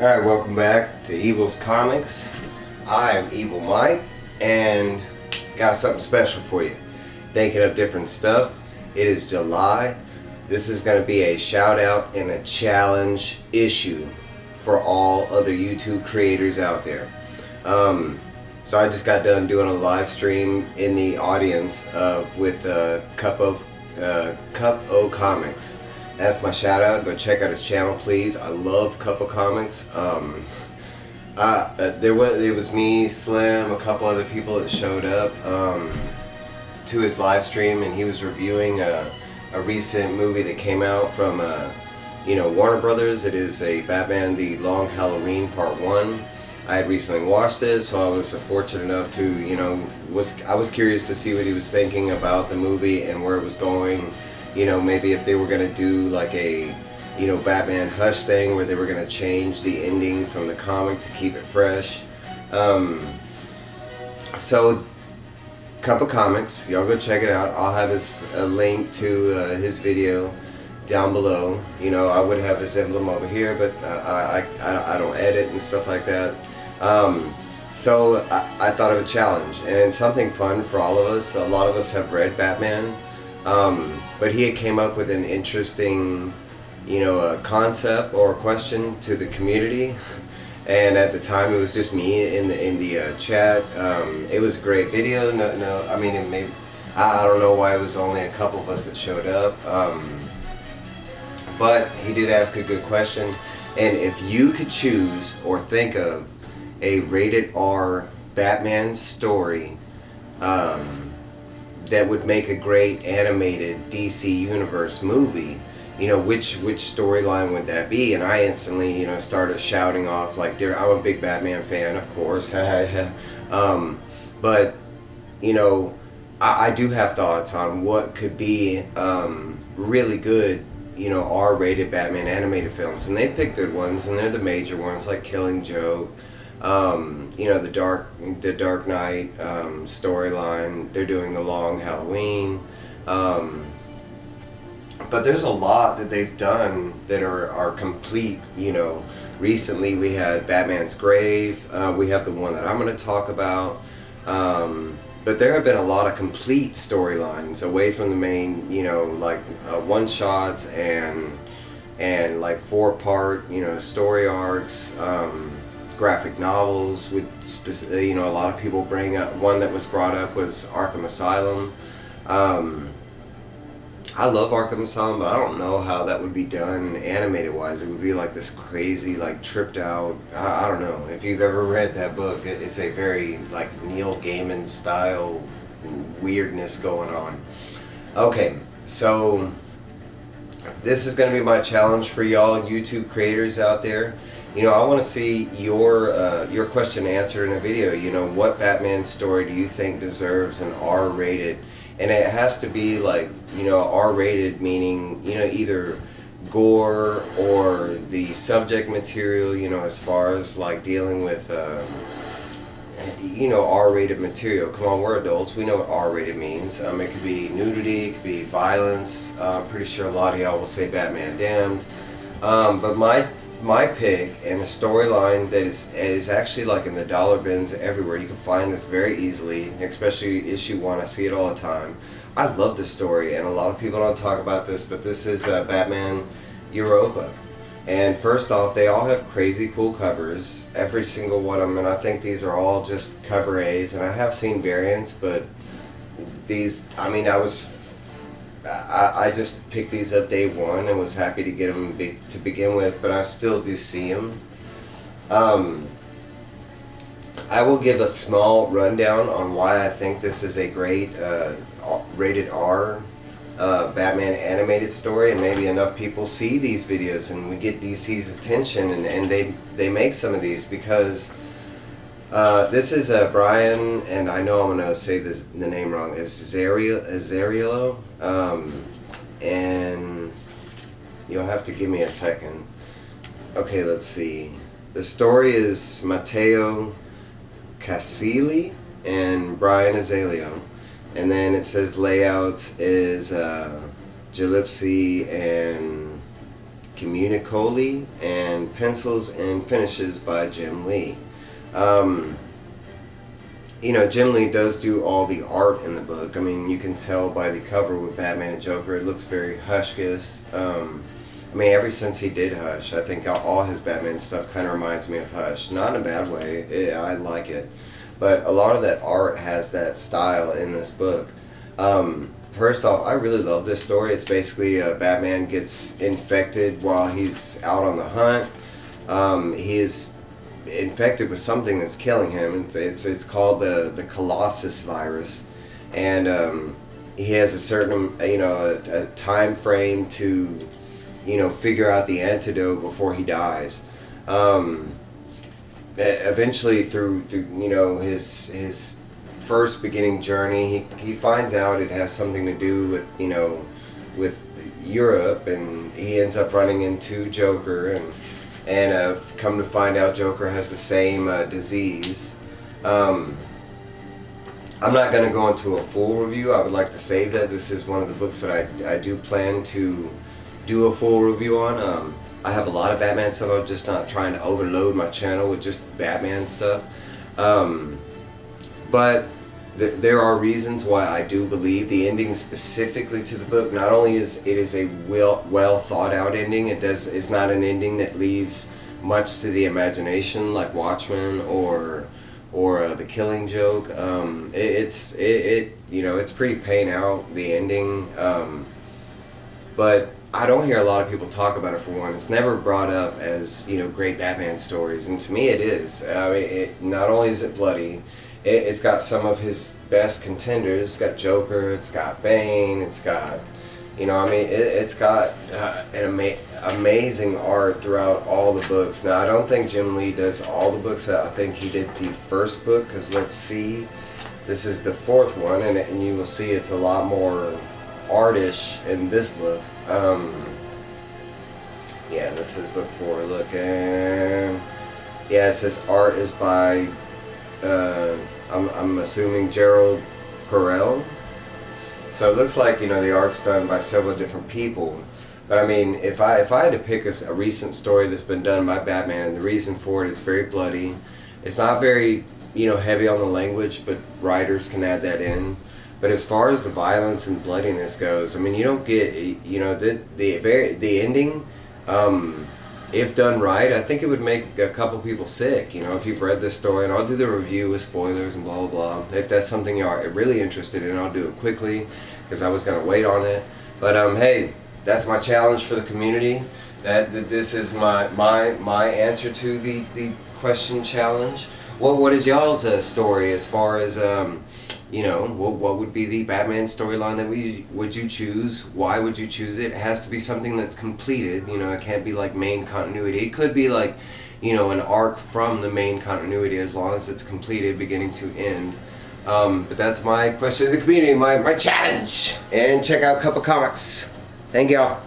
Alright, welcome back to Evil's Comics. I'm Evil Mike, and got something special for you. Thinking of different stuff. It is July. This is going to be a shout out and a challenge issue for all other YouTube creators out there. So I just got done doing a live stream in the audience with Cup O Comics. That's my shout out. Go check out his channel, please. I love Cup of Comics. It was me, Slim, a couple other people that showed up to his live stream, and he was reviewing a recent movie that came out from Warner Brothers. It is a Batman: The Long Halloween Part 1. I had recently watched this, so I was fortunate enough to, I was curious to see what he was thinking about the movie and where it was going. Maybe if they were going to do like a, Batman Hush thing where they were going to change the ending from the comic to keep it fresh. So, Cup of Comics, y'all go check it out. I'll have a link to his video down below. I would have his emblem over here, but I don't edit and stuff like that. So I thought of a challenge, and it's something fun for all of us. A lot of us have read Batman. But he had came up with an interesting, concept or question to the community, and at the time it was just me in the chat. It was a great video. I don't know why it was only a couple of us that showed up, but he did ask a good question. And if you could choose or think of a rated R Batman story, that would make a great animated DC Universe movie, which storyline would that be? And I instantly, started shouting off like, I'm a big Batman fan, of course. But, I do have thoughts on what could be really good, R-rated Batman animated films. And they pick good ones, and they're the major ones like Killing Joke. The Dark Knight storyline. They're doing the Long Halloween, but there's a lot that they've done that are complete. Recently we had Batman's Grave. We have the one that I'm going to talk about. But there have been a lot of complete storylines away from the main, one shots and like 4-part, story arcs. Graphic novels with a lot of people bring up. One that was brought up was Arkham Asylum. I love Arkham Asylum, but I don't know how that would be done animated wise. It would be like this crazy, like tripped out, I don't know if you've ever read that book. It's a very like Neil Gaiman style weirdness going on. Okay, so this is going to be my challenge for y'all YouTube creators out there. I want to see your question answered in a video. What Batman story do you think deserves an R-rated? And it has to be like, R-rated meaning, either gore or the subject material, as far as like dealing with, R-rated material. Come on, we're adults. We know what R-rated means. It could be nudity, it could be violence. I'm pretty sure a lot of y'all will say Batman Damned. But my pick and a storyline that is actually like in the dollar bins everywhere. You can find this very easily, especially issue 1. I see it all the time. I love this story, and a lot of people don't talk about this, but this is Batman Europa. And first off, they all have crazy cool covers, every single one of them, and I think these are all just cover A's, and I have seen variants, but these, I just picked these up day one and was happy to get them to begin with, but I still do see them. I will give a small rundown on why I think this is a great rated R Batman animated story, and maybe enough people see these videos and we get DC's attention, and they make some of these, because this is Brian, and I know I'm going to say the name wrong, Azzarello, and you'll have to give me a second. Okay, let's see. The story is Matteo Casilli and Brian Azzarello, and then it says layouts is Gillespie and Communicoli, and pencils and finishes by Jim Lee. Um, Jim Lee does do all the art in the book. I mean, you can tell by the cover with Batman and Joker, it looks very Hushkis. Ever since he did Hush, I think all his Batman stuff kind of reminds me of Hush. Not in a bad way, I like it. But a lot of that art has that style in this book. First off, I really love this story. It's basically Batman gets infected while he's out on the hunt. He is infected with something that's killing him. It's called the Colossus virus, and he has a certain a time frame to figure out the antidote before he dies. Eventually, through his first beginning journey, he finds out it has something to do with Europe, and he ends up running into Joker, and come to find out Joker has the same disease. I'm not going to go into a full review. I would like to save that. This is one of the books that I do plan to do a full review on. I have a lot of Batman stuff. I'm just not trying to overload my channel with just Batman stuff. But there are reasons why I do believe the ending specifically to the book. Not only is it a well thought out ending, it's not an ending that leaves much to the imagination like Watchmen or The Killing Joke. It's pretty paying out, the ending. But I don't hear a lot of people talk about it. For one, it's never brought up as great Batman stories, and to me it is. Not only is it bloody, it's got some of his best contenders. It's got Joker, it's got Bane, it's got it's got an amazing art throughout all the books. Now, I don't think Jim Lee does all the books. I think he did the first book, because let's see, this is the fourth one, and you will see it's a lot more artish in this book. Yeah, this is book 4. Look, and yeah, it says art is by I'm assuming Gerald Perel. So it looks like the art's done by several different people. But I mean, if I had to pick a recent story that's been done by Batman, and the reason for it is very bloody. It's not very heavy on the language, but writers can add that in. But as far as the violence and bloodiness goes, I mean, you don't get the ending. If done right, I think it would make a couple people sick. If you've read this story, and I'll do the review with spoilers and blah blah blah. If that's something you are really interested in, I'll do it quickly, because I was gonna wait on it. But hey, that's my challenge for the community. That this is my answer to the question challenge. What is y'all's story as far as what would be the Batman storyline that would you choose? Why would you choose it? It has to be something that's completed. It can't be like main continuity. It could be like, an arc from the main continuity, as long as it's completed beginning to end. But that's my question to the community, my challenge. And check out Cup of Comics. Thank y'all.